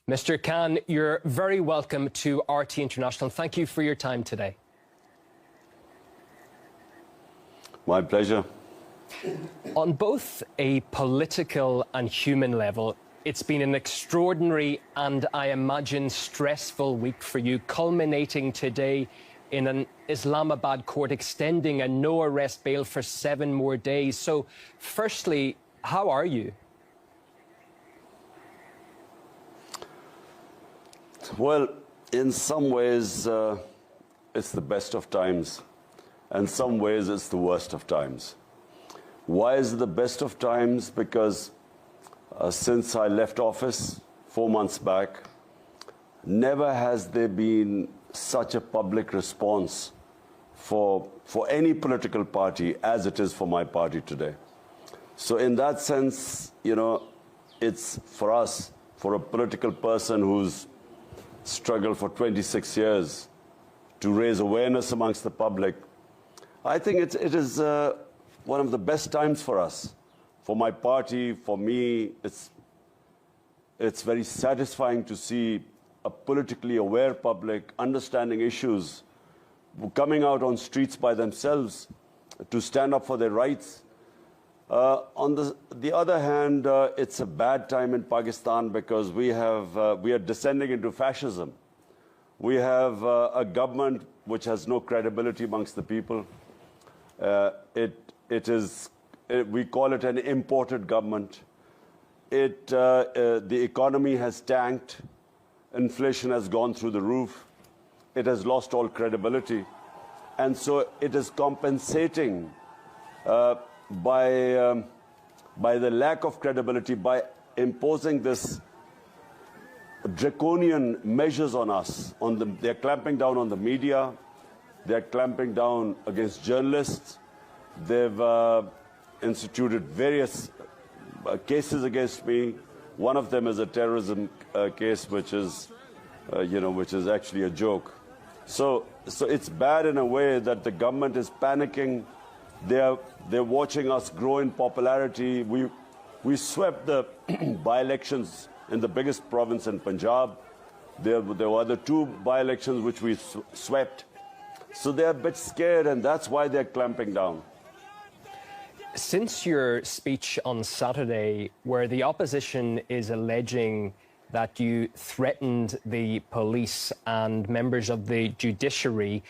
Mr. Khan, you're very welcome to RT International. Thank you for your time today. My pleasure. On both a political and human level, it's been an extraordinary and, I imagine, stressful week for you, culminating today in an Islamabad court extending a no-arrest bail for 7 more days. So, firstly, how are you? Well, in some ways, it's the best of times, and some ways it's the worst of times. Why is it the best of times? Because since I left office 4 months back, never has there been such a public response for any political party as it is for my party today. So in that sense, you know, it's for us, for a political person who's struggled for 26 years to raise awareness amongst the public, I think it is one of the best times for us, for my party, for me. It's very satisfying to see a politically aware public understanding issues, coming out on streets by themselves to stand up for their rights. On the other hand, it's a bad time in Pakistan because we are descending into fascism. We have a government which has no credibility amongst the people. We call it an imported government. The economy has tanked. Inflation has gone through the roof. It has lost all credibility. And so it is compensating by the lack of credibility, by imposing this draconian measures on us. They're clamping down on the media. They're clamping down against journalists. They've instituted various cases against me. One of them is a terrorism case, which is actually a joke. So it's bad in a way that the government is panicking. They're watching us grow in popularity. We swept the by-elections in the biggest province in Punjab. There were the 2 by-elections which we swept. So they're a bit scared, and that's why they're clamping down. Since your speech on Saturday, where the opposition is alleging that you threatened the police and members of the judiciary,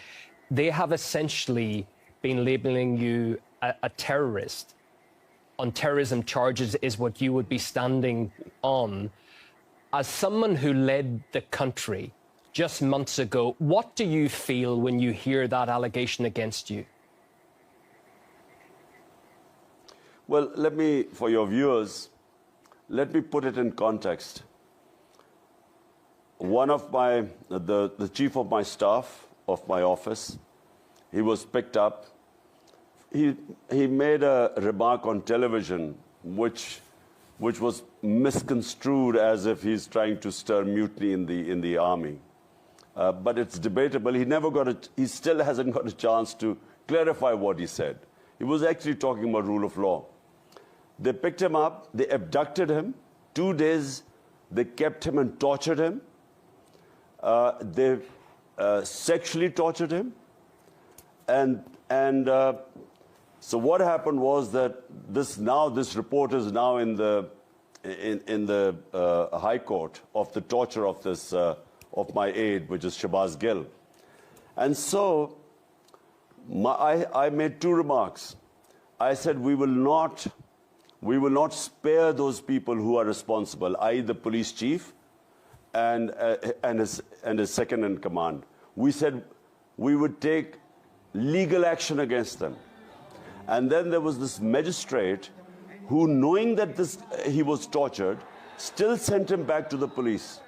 they have essentially been labelling you a terrorist. On terrorism charges is what you would be standing on. As someone who led the country just months ago, what do you feel when you hear that allegation against you? Well, for your viewers, let me put it in context. One of the chief of my staff, of my office, he was picked up. He made a remark on television which was misconstrued as if he's trying to stir mutiny in the army. But it's debatable. He still hasn't got a chance to clarify what he said. He was actually talking about rule of law. They picked him up, they abducted him. 2 days, they kept him and tortured him. They sexually tortured him. So what happened was that this report is now in the High Court of the torture of this of my aide, which is Shabazz Gill. And so I made 2 remarks. I said we will not spare those people who are responsible, i.e. the police chief and his second in command. We said we would take legal action against them. And then there was this magistrate who, knowing that he was tortured, still sent him back to the police.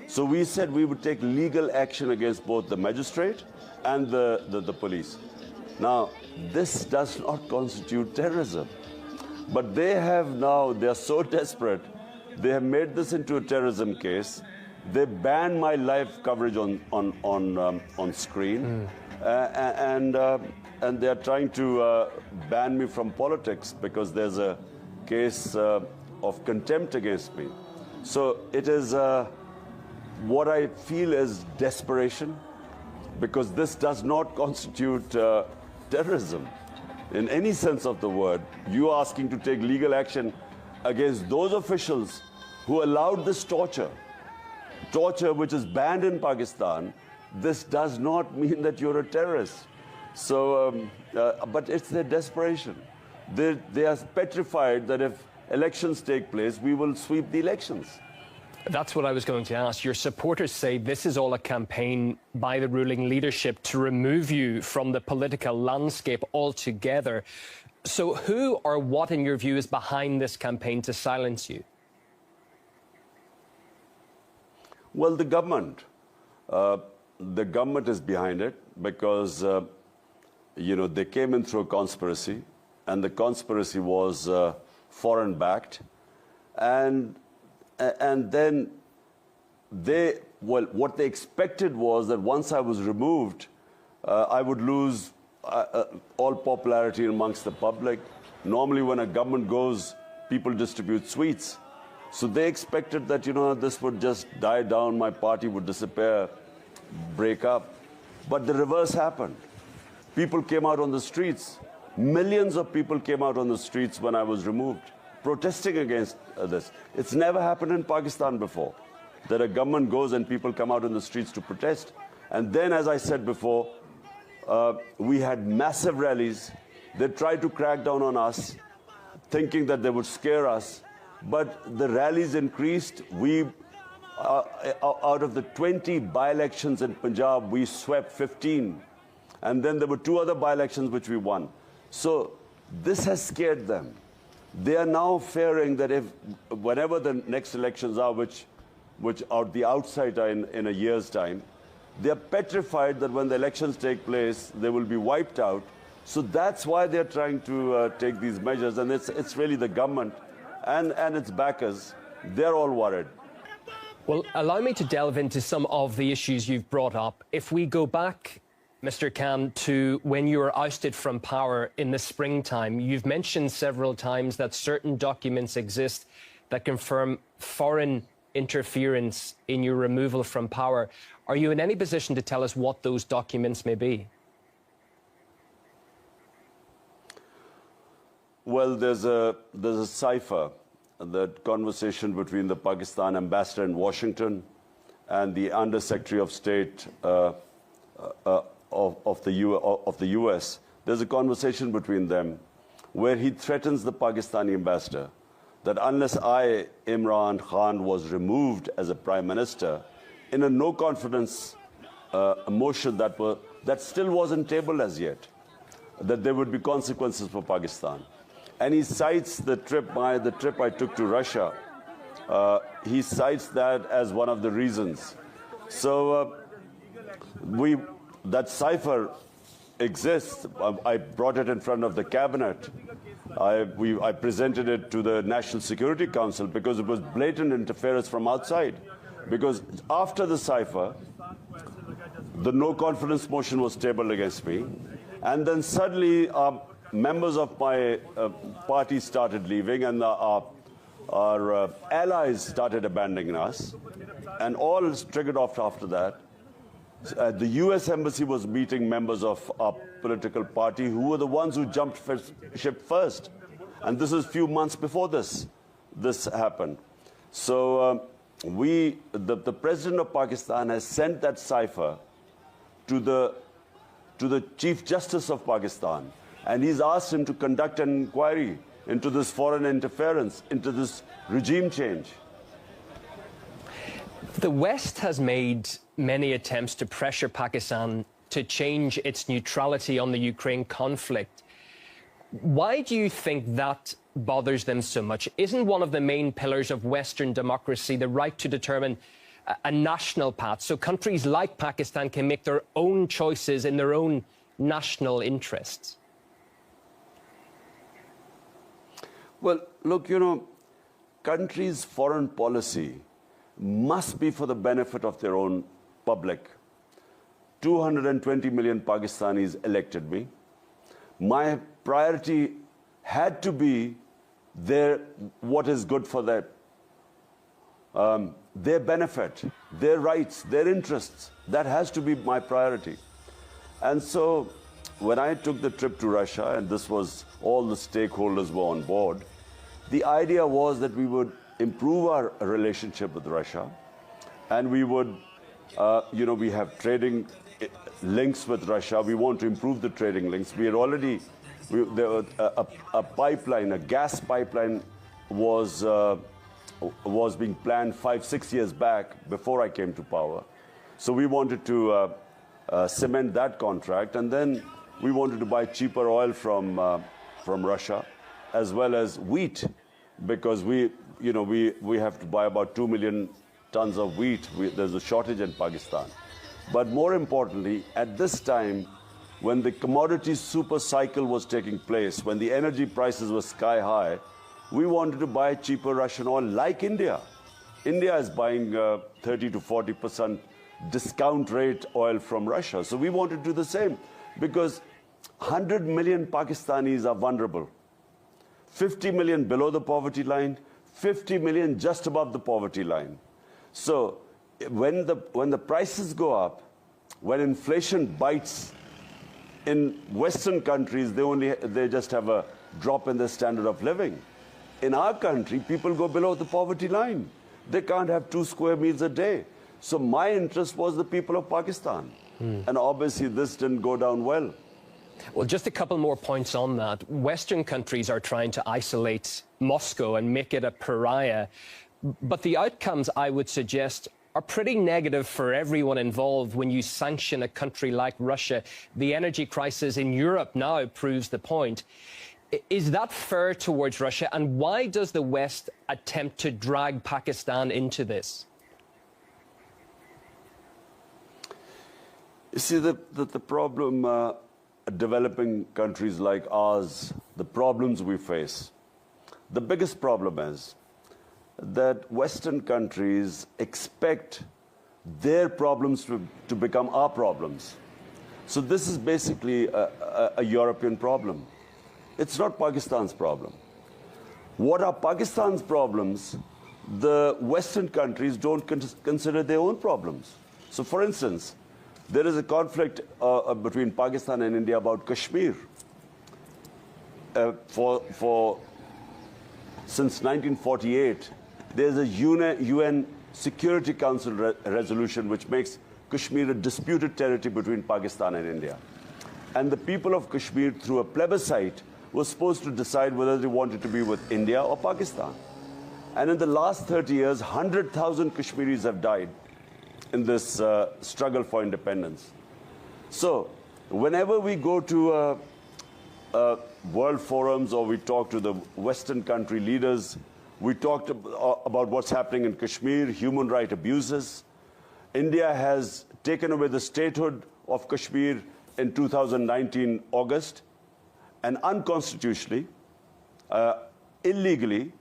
So we said we would take legal action against both the magistrate and the police. Now, this does not constitute terrorism. But they're so desperate, they have made this into a terrorism case. They banned my live coverage on screen. And they're trying to ban me from politics because there's a case of contempt against me. So it is what I feel is desperation, because this does not constitute terrorism in any sense of the word. You are asking to take legal action against those officials who allowed this torture which is banned in Pakistan. This does not mean that you're a terrorist. So, but it's their desperation. They are petrified that if elections take place, we will sweep the elections. That's what I was going to ask. Your supporters say this is all a campaign by the ruling leadership to remove you from the political landscape altogether. So who or what, in your view, is behind this campaign to silence you? Well, the government. The government is behind it because, they came in through a conspiracy, and the conspiracy was foreign-backed. And then what they expected was that once I was removed, I would lose all popularity amongst the public. Normally, when a government goes, people distribute sweets. So they expected that, this would just die down, my party would disappear, break up. But the reverse happened. People came out on the streets. Millions of people came out on the streets when I was removed, protesting against this. It's never happened in Pakistan before, that a government goes and people come out on the streets to protest. And then, as I said before, we had massive rallies. They tried to crack down on us, thinking that they would scare us. But the rallies increased. We, out of the 20 by-elections in Punjab, we swept 15. And then there were 2 other by-elections which we won. So this has scared them. They are now fearing that whenever the next elections are, which are the outside are in a year's time, they are petrified that when the elections take place, they will be wiped out. So that's why they're trying to take these measures. And it's really the government and its backers. They're all worried. Well, allow me to delve into some of the issues you've brought up. If we go back, Mr. Khan, to when you were ousted from power in the springtime, you've mentioned several times that certain documents exist that confirm foreign interference in your removal from power. Are you in any position to tell us what those documents may be? Well, there's a cipher, that conversation between the Pakistan ambassador in Washington and the Under-Secretary of State of the US. There's a conversation between them where he threatens the Pakistani ambassador that unless I, Imran Khan, was removed as a prime minister in a no-confidence motion that still wasn't tabled as yet, that there would be consequences for Pakistan. And he cites the trip I took to Russia. He cites that as one of the reasons. So that cipher exists. I brought it in front of the cabinet. I presented it to the National Security Council because it was blatant interference from outside. Because after the cipher, the no-confidence motion was tabled against me. And then suddenly, members of my party started leaving, and our allies started abandoning us. And all is triggered off after that. The US Embassy was meeting members of our political party who were the ones who jumped ship first. And this is a few months before this happened. So the President of Pakistan has sent that cipher to the Chief Justice of Pakistan. And he's asked him to conduct an inquiry into this foreign interference, into this regime change. The West has made many attempts to pressure Pakistan to change its neutrality on the Ukraine conflict. Why do you think that bothers them so much? Isn't one of the main pillars of Western democracy the right to determine a national path, so countries like Pakistan can make their own choices in their own national interests? Well, look, countries' foreign policy must be for the benefit of their own public. 220 million Pakistanis elected me. My priority had to be what is good for them. their benefit, their rights, their interests. That has to be my priority. And so when I took the trip to Russia, and this was all the stakeholders were on board, the idea was that we would improve our relationship with Russia, and we would, we have trading links with Russia. We want to improve the trading links. We had already, there was a pipeline, a gas pipeline was being planned 5-6 years back before I came to power. So we wanted to cement that contract, and then we wanted to buy cheaper oil from Russia, as well as wheat, because we have to buy about 2 million tons of wheat. There's a shortage in Pakistan. But more importantly, at this time, when the commodity super cycle was taking place, when the energy prices were sky high, we wanted to buy cheaper Russian oil like India. India is buying 30 to 40% discount rate oil from Russia. So we want to do the same, because 100 million Pakistanis are vulnerable. 50 million below the poverty line, 50 million just above the poverty line. So when the prices go up, when inflation bites in Western countries, they just have a drop in their standard of living. In our country, people go below the poverty line. They can't have 2 square meals a day. So my interest was the people of Pakistan. And obviously this didn't go down well. Well, just a couple more points on that. Western countries are trying to isolate Moscow and make it a pariah. But the outcomes, I would suggest, are pretty negative for everyone involved when you sanction a country like Russia. The energy crisis in Europe now proves the point. Is that fair towards Russia? And why does the West attempt to drag Pakistan into this? You see, the problem, developing countries like ours, the problems we face, the biggest problem is that Western countries expect their problems to become our problems. So this is basically a European problem. It's not Pakistan's problem. What are Pakistan's problems? The Western countries don't consider their own problems. So for instance, there is a conflict between Pakistan and India about Kashmir. Since 1948, there's a UN Security Council resolution which makes Kashmir a disputed territory between Pakistan and India. And the people of Kashmir, through a plebiscite, were supposed to decide whether they wanted to be with India or Pakistan. And in the last 30 years, 100,000 Kashmiris have died in this struggle for independence. So whenever we go to world forums or we talk to the Western country leaders, we talked about what's happening in Kashmir, human rights abuses. India has taken away the statehood of Kashmir in 2019 August, and unconstitutionally, illegally,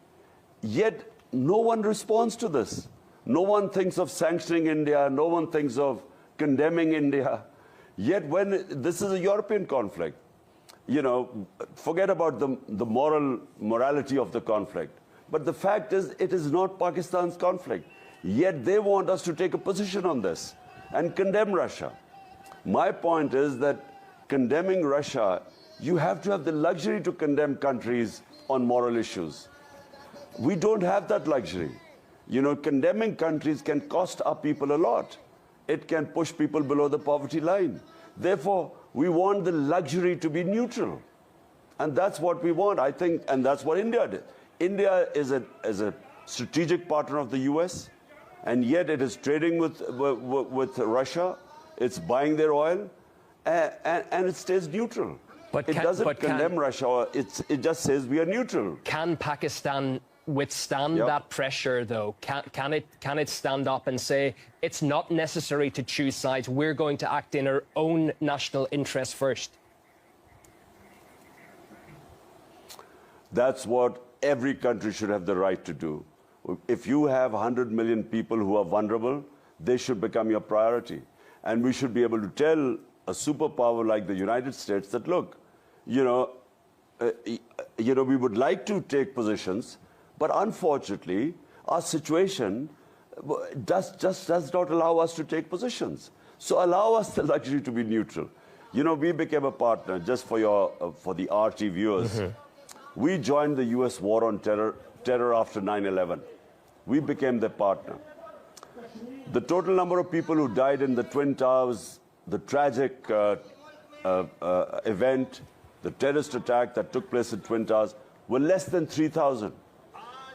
yet no one responds to this. No one thinks of sanctioning India, no one thinks of condemning India. Yet when this is a European conflict, forget about the morality of the conflict. But the fact is, it is not Pakistan's conflict. Yet they want us to take a position on this and condemn Russia. My point is that condemning Russia, you have to have the luxury to condemn countries on moral issues. We don't have that luxury. Condemning countries can cost our people a lot. It can push people below the poverty line. Therefore, we want the luxury to be neutral. And that's what we want, I think, and that's what India did. India is a strategic partner of the US, and yet it is trading with Russia. It's buying their oil, and it stays neutral. It doesn't condemn Russia. It just says we are neutral. Can Pakistan withstand that pressure, though? Can it stand up and say it's not necessary to choose sides? We're going to act in our own national interest first. That's what every country should have the right to do. If you have 100 million people who are vulnerable, they should become your priority. And we should be able to tell a superpower like the United States that, look, we would like to take positions, but unfortunately, our situation, does not allow us to take positions. So allow us the luxury to be neutral. You know, we became a partner, just for the RT viewers. We joined the US war on terror after 9/11. We became their partner. The total number of people who died in the Twin Towers, the tragic event, the terrorist attack that took place in Twin Towers, were less than 3,000.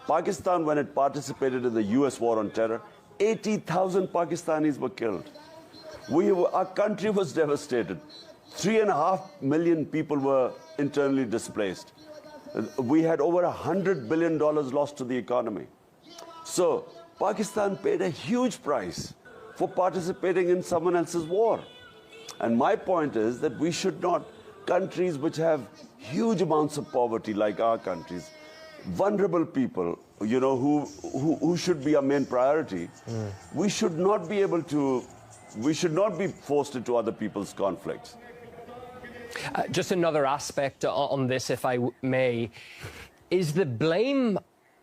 Pakistan, when it participated in the US war on terror, 80,000 Pakistanis were killed. Our country was devastated. 3.5 million people were internally displaced. We had over $100 billion lost to the economy. So Pakistan paid a huge price for participating in someone else's war. And my point is that we should not, countries which have huge amounts of poverty like our countries, vulnerable people, you know, who should be our main priority, we should not be able to, we should not be forced into other people's conflicts. Just another aspect on this, if I may, is the blame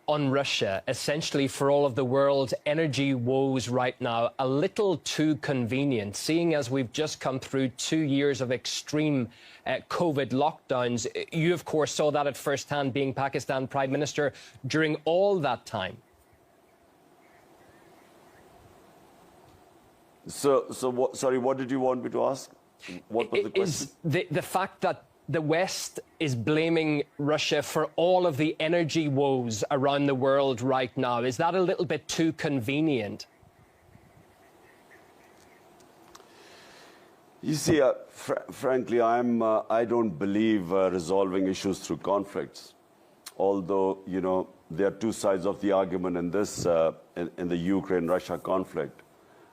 on Russia, essentially for all of the world's energy woes right now, a little too convenient, seeing as we've just come through 2 years of extreme COVID lockdowns? You, of course, saw that at first hand, being Pakistan Prime Minister during all that time. Sorry, what did you want me to ask? What was the question? Is the fact that the West is blaming Russia for all of the energy woes around the world right now, is that a little bit too convenient? You see, frankly, I don't believe resolving issues through conflicts. Although, you know, there are two sides of the argument in this, in the Ukraine-Russia conflict.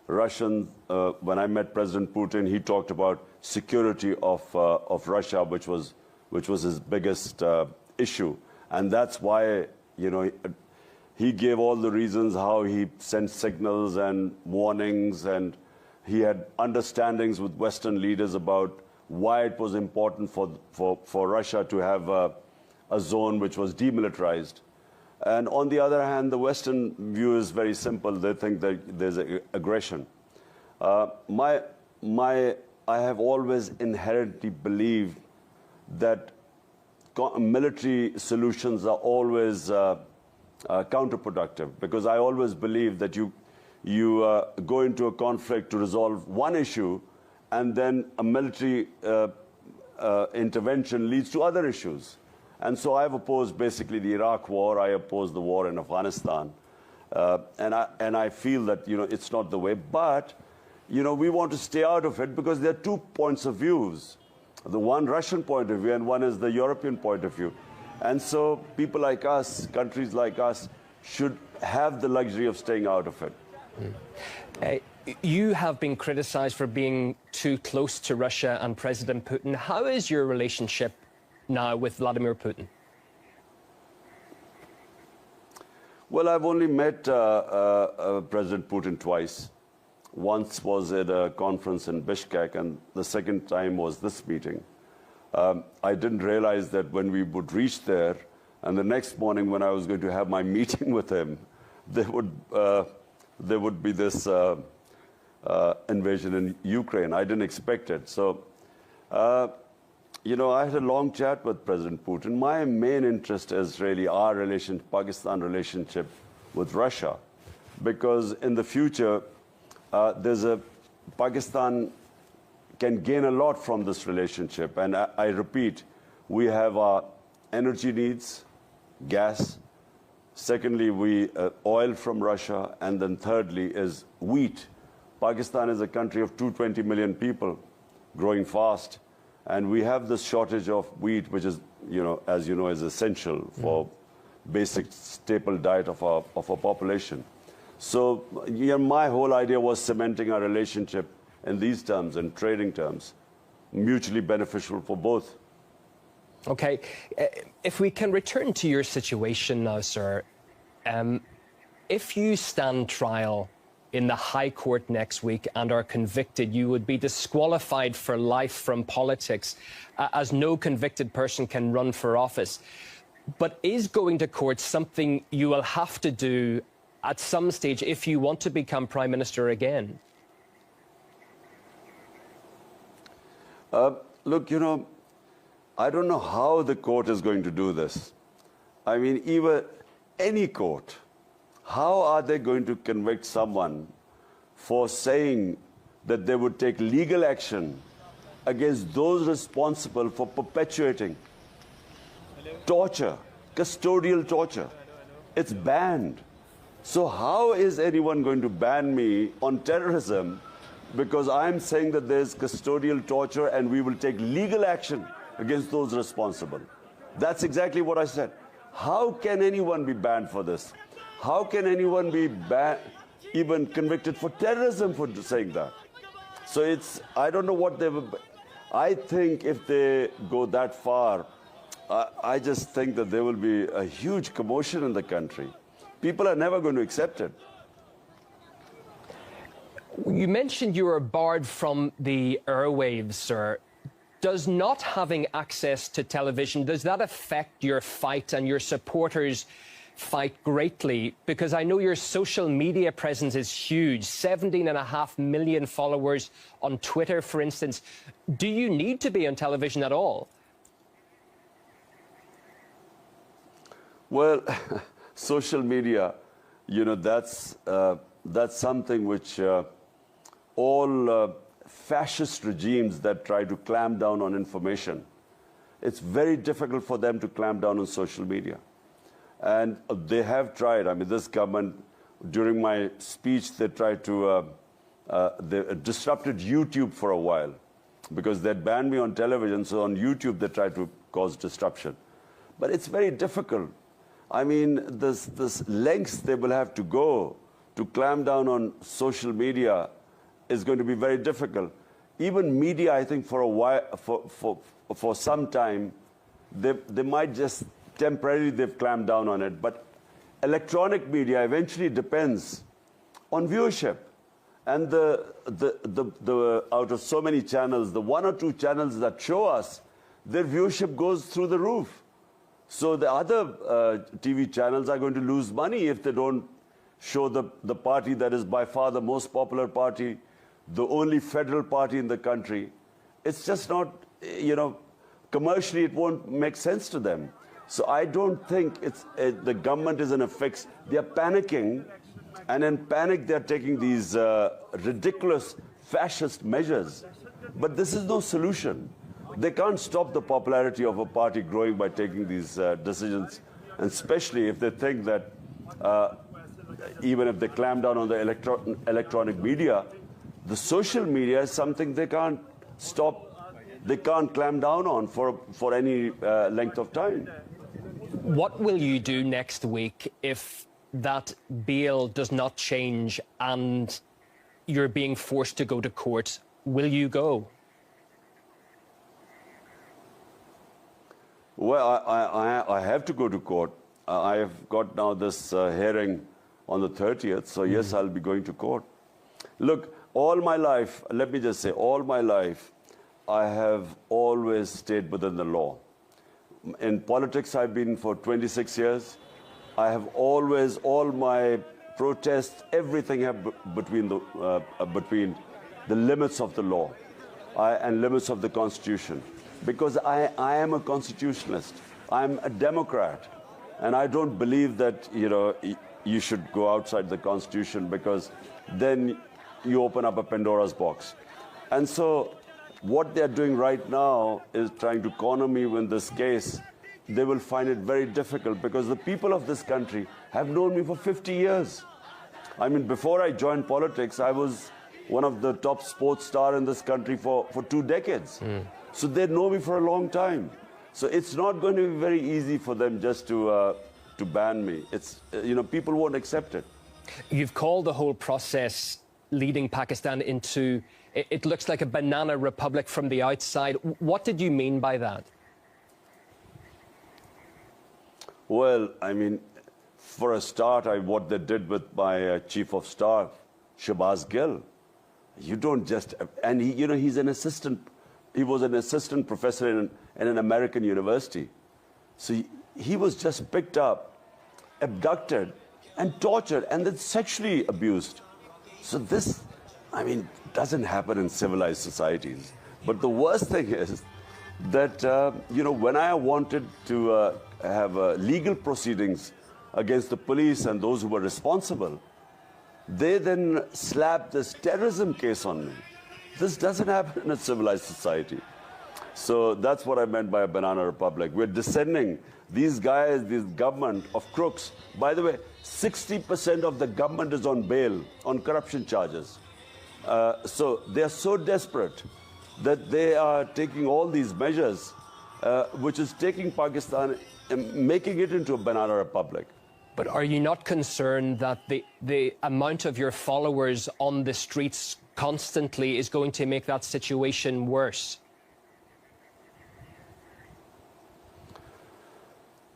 When I met President Putin, he talked about security of Russia, which was his biggest issue, and that's why, you know, he gave all the reasons how he sent signals and warnings, and he had understandings with Western leaders about why it was important for Russia to have a zone which was demilitarized. And on the other hand, the Western view is very simple. They think that there's aggression. I have always inherently believed that military solutions are always counterproductive, because I always believe that you go into a conflict to resolve one issue, and then a military intervention leads to other issues. And so I've opposed basically the Iraq war, I opposed the war in Afghanistan, and I feel that, you know, it's not the way. But, you know, we want to stay out of it because there are 2 points of views. The one Russian point of view and one is the European point of view. And so people like us, countries like us, should have the luxury of staying out of it. You have been criticized for being too close to Russia and President Putin. How is your relationship now with Vladimir Putin? Well, I've only met President Putin twice. Once was at a conference in Bishkek, and the second time was this meeting. I didn't realize that when we would reach there, and the next morning when I was going to have my meeting with him, there would be this invasion in Ukraine. I didn't expect it. So, you know, I had a long chat with President Putin. My main interest is really our Pakistan relationship with Russia, because in the future, Pakistan can gain a lot from this relationship. And I repeat, we have our energy needs, gas. Secondly, oil from Russia. And then thirdly is wheat. Pakistan is a country of 220 million people, growing fast. And we have this shortage of wheat, which is, you know, as you know, is essential for basic staple diet of our population. So, yeah, my whole idea was cementing our relationship in these terms, in trading terms, mutually beneficial for both. Okay, if we can return to your situation now, sir, if you stand trial in the High Court next week and are convicted, you would be disqualified for life from politics, as no convicted person can run for office. But is going to court something you will have to do at some stage if you want to become Prime Minister again? Look, you know, I don't know how the court is going to do this. I mean, even any court, how are they going to convict someone for saying that they would take legal action against those responsible for perpetuating torture, custodial torture? It's banned. So how is anyone going to ban me on terrorism because I'm saying that there's custodial torture and we will take legal action against those responsible? That's exactly what I said. How can anyone be banned for this? How can anyone be even convicted for terrorism for saying that? So it's, I don't know what they will. I think if they go that far, I just think that there will be a huge commotion in the country. People are never going to accept it. You mentioned you were barred from the airwaves, sir. Does not having access to television, does that affect your fight and your supporters' fight greatly? Because I know your social media presence is huge, 17.5 million followers on Twitter, for instance. Do you need to be on television at all? Well, social media, you know, that's something which all fascist regimes that try to clamp down on information, it's very difficult for them to clamp down on social media. And they have tried. I mean, this government, during my speech, they tried to, they disrupted YouTube for a while because they'd banned me on television. So on YouTube, they tried to cause disruption. But it's very difficult. I mean, this lengths they will have to go to clamp down on social media is going to be very difficult. Even media, I think, for a while, for some time, they might just temporarily they've clamped down on it. But electronic media eventually depends on viewership. And out of so many channels, the 1 or 2 channels that show us, their viewership goes through the roof. So the other TV channels are going to lose money if they don't show the party that is by far the most popular party, the only federal party in the country. It's just not, you know, commercially it won't make sense to them. So I don't think it's the government is in a fix. They're panicking, and in panic they're taking these ridiculous fascist measures. But this is no solution. They can't stop the popularity of a party growing by taking these decisions, and especially if they think that even if they clamp down on the electronic media, the social media is something they can't stop, they can't clamp down on for any length of time. What will you do next week if that bail does not change and you're being forced to go to court? Will you go? Well, I have to go to court. I have got now this hearing on the 30th, so yes, I'll be going to court. Look, all my life, let me just say, all my life, I have always stayed within the law. In politics, I've been for 26 years. I have always, all my protests, everything have between the limits of the law and limits of the Constitution. Because I am a constitutionalist. I'm a Democrat. And I don't believe that, you know, you should go outside the Constitution, because then you open up a Pandora's box. And so what they're doing right now is trying to corner me in this case. They will find it very difficult, because the people of this country have known me for 50 years. I mean, before I joined politics, I was one of the top sports stars in this country for 2 decades. So they know me for a long time. So it's not going to be very easy for them just to ban me. It's, you know, people won't accept it. You've called the whole process leading Pakistan into, it looks like a banana republic from the outside. What did you mean by that? Well, I mean, for a start, what they did with my chief of staff, Shahbaz Gill, you don't just, and he, you know, he's an assistant. He was an assistant professor in an American university. So he was just picked up, abducted, and tortured and then sexually abused. So this, I mean, doesn't happen in civilized societies. But the worst thing is that, when I wanted to have legal proceedings against the police and those who were responsible, they then slapped this terrorism case on me. This doesn't happen in a civilized society. So that's what I meant by a banana republic. We're descending these guys, this government of crooks. By the way, 60% of the government is on bail, on corruption charges. So they're so desperate that they are taking all these measures, which is taking Pakistan and making it into a banana republic. But are you not concerned that the amount of your followers on the streets constantly is going to make that situation worse?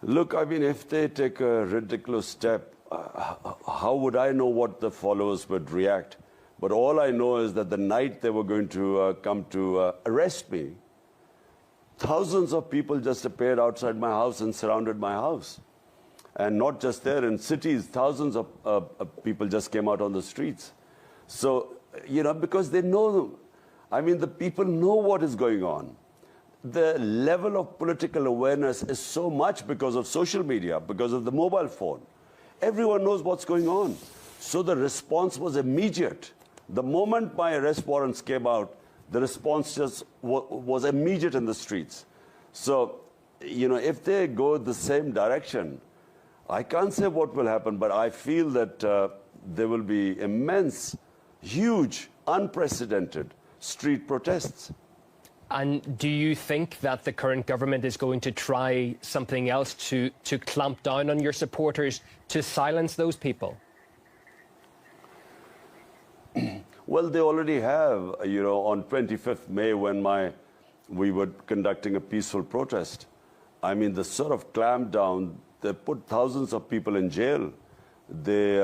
Look, I mean, if they take a ridiculous step, how would I know what the followers would react? But all I know is that the night they were going to come to arrest me, thousands of people just appeared outside my house and surrounded my house. And not just there, in cities, thousands of people just came out on the streets. So, because they know, I mean, the people know what is going on. The level of political awareness is so much because of social media, because of the mobile phone. Everyone knows what's going on. So the response was immediate. The moment my arrest warrants came out, the response just was immediate in the streets. So, if they go the same direction, I can't say what will happen, but I feel that there will be immense, huge, unprecedented street protests. And do you think that the current government is going to try something else to clamp down on your supporters, to silence those people? Well, they already have, on 25th May when we were conducting a peaceful protest. I mean, the sort of clampdown, they put thousands of people in jail. They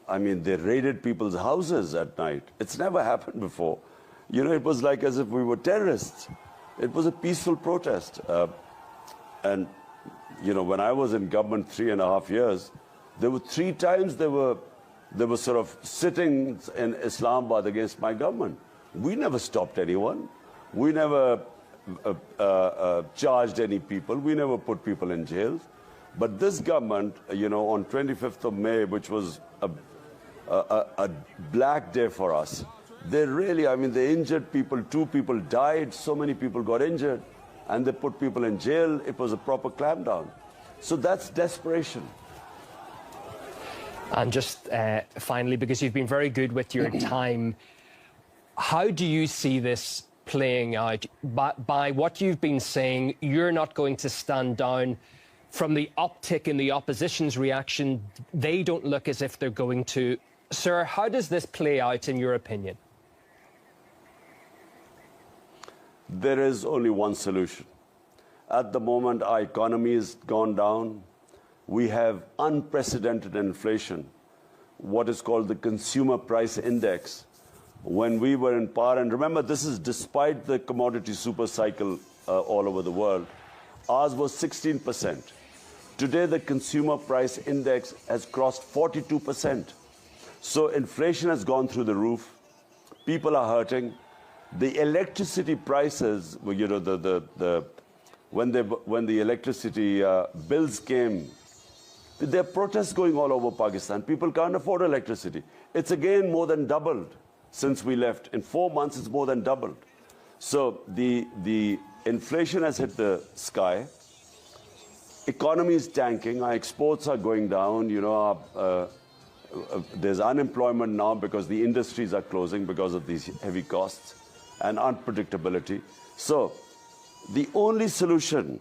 raided people's houses at night. It's never happened before. It was like as if we were terrorists. It was a peaceful protest. And when I was in government 3.5 years, there were 3 times they were sort of sitting in Islamabad against my government. We never stopped anyone. We never charged any people. We never put people in jail. But this government, on 25th of May, which was a black day for us, they really, they injured people. 2 people died. So many people got injured. And they put people in jail. It was a proper clampdown. So that's desperation. And just finally, because you've been very good with your time, how do you see this playing out? By what you've been saying, you're not going to stand down. From the uptick in the opposition's reaction, they don't look as if they're going to. Sir, how does this play out in your opinion? There is only one solution. At the moment, our economy has gone down. We have unprecedented inflation, what is called the consumer price index. When we were in power, and remember, this is despite the commodity super cycle all over the world, ours was 16%. Today, the consumer price index has crossed 42%. So inflation has gone through the roof. People are hurting. The electricity prices, when the electricity bills came, there are protests going all over Pakistan. People can't afford electricity. It's again more than doubled since we left. In 4 months, it's more than doubled. So the inflation has hit the sky. Economy is tanking. Our exports are going down. There's unemployment now because the industries are closing because of these heavy costs and unpredictability. So the only solution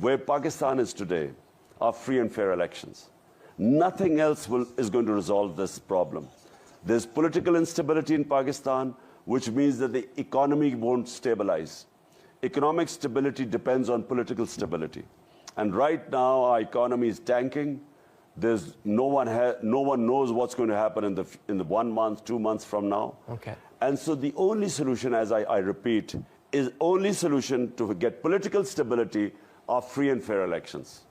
where Pakistan is today are free and fair elections. Nothing else is going to resolve this problem. There's political instability in Pakistan, which means that the economy won't stabilize. Economic stability depends on political stability. And right now, our economy is tanking. No one knows what's going to happen in the 1 month, 2 months from now. Okay. And so the only solution, as I repeat, is only solution to get political stability are free and fair elections.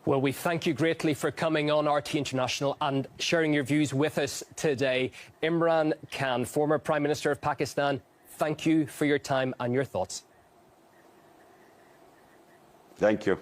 Well, we thank you greatly for coming on RT International and sharing your views with us today. Imran Khan, former Prime Minister of Pakistan, thank you for your time and your thoughts. Thank you.